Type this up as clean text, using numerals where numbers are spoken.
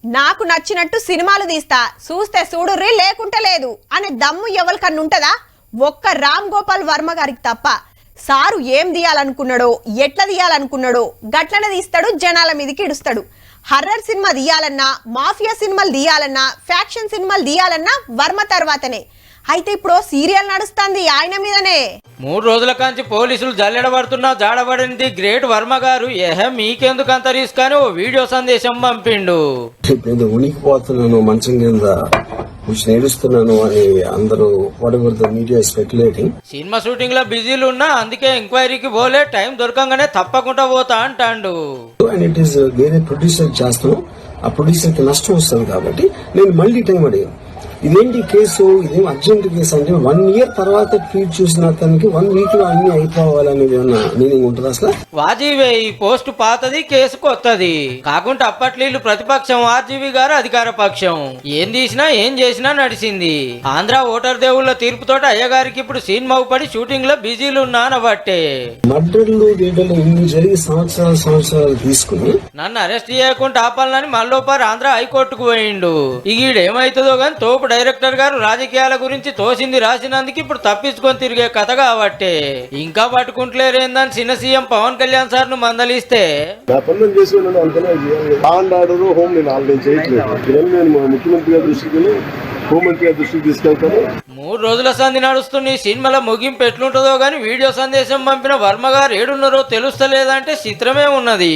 నాకు నచ్చినట్టు సినిమాలు తీస్తా, చూస్తే చూడుర్రి లేకుంటే లేదు అనే దమ్ము ఎవరికన్నా ఉంటదా? ఒక్క రామ్ గోపాల్ వర్మ గారికి తప్ప. సారు ఏం తీయాలనుకున్నాడో, ఎట్లా తీయాలనుకున్నాడో గట్లనే తీస్తాడు, జనాల మీదకి ఇడుస్తాడు. హర్రర్ సినిమా తీయాలన్నా, మాఫియా సినిమాలు తీయాలన్నా, ఫ్యాక్షన్ సినిమాలు తీయాలన్నా వర్మ తర్వాతనే. అయితే ఇప్పుడు సీరియల్ నడుస్తుంది ఆయన మీదనే. 3 రోజుల కాంచి పోలీసులు జల్లెడబడుతున్నా జాడబడింది గ్రేట్ వర్మ గారు. మీకెందుకు అంత రిస్క్ అని ఓ వీడియో సందేశం పంపిండు. ఉనికిపోతున్నాను, మంచం కింద నేడుస్తున్నాను అని అందరూ మీడియా స్పెక్యులేటింగ్. సినిమా షూటింగ్ లో బిజీలు ఉన్నా అందుకే ఎంక్వైరీకి పోలే, టైం దొరకంగానే తప్పకుండా పోతా అంటాండు. అండ్ ఇట్ ఈస్ వేరే ప్రొడ్యూసర్ చేస్తాను, ఆ ప్రొడ్యూసర్ కి నష్టం వస్తుంది కాబట్టి నేను మళ్ళీ టైం అడిగాను. ఇదేంటి కేసు, ఇదేం అర్జెంట్ కేసు అంటే 1 ఇయర్ తర్వాత ట్వీట్ చూసిన అతనికి 1 వీక్ లో అన్ని అయిపోవాలనేది ఏమన్నా మీనింగ్ ఉంటుంది అసలు? వాజీవే ఈ పోస్ట్ పాతది, కేసు కొత్తది. కాకుంటే అప్పట్లీళ్ళు ప్రతిపక్షం, ఆర్జీవీ గారు అధికార పక్షం. ఏం తీసినా ఏం చేసినా నడిచింది. ఆంధ్ర ఓటర్ దేవుళ్ళ తీర్పుతోటి అయ్యగారికి ఇప్పుడు సినిమా పడి షూటింగ్ లో బిజీలు ఉన్నా అనబట్టే. మర్డర్లు వీడలు ఇన్ని జరిగి సంవత్సరాలు తీసుకుని నన్ను అరెస్ట్ చేయకుండా ఆపాలని మల్లోపారు ఆంధ్ర హైకోర్టుకు పోయిండు. ఈడేమైతుందో గాని తోపు డైరెక్టర్ గారు రాజకీయాల గురించి తోసింది రాసినందుకు ఇప్పుడు తప్పించుకొని తిరిగే కథ కాబట్టే. ఇంకా పట్టుకుంటలేరేందని చిన్న సీఎం పవన్ కళ్యాణ్ సార్ ను మందలిస్తే తీసుకెళ్తాను. 3 రోజుల సంధి నడుస్తున్న ఈ సినిమాల ముగింపు ఎట్లుంటుందో గాని వీడియో సందేశం పంపిన వర్మ గారు ఏడున్నారో తెలుస్తలేదంటే చిత్రమే ఉన్నది.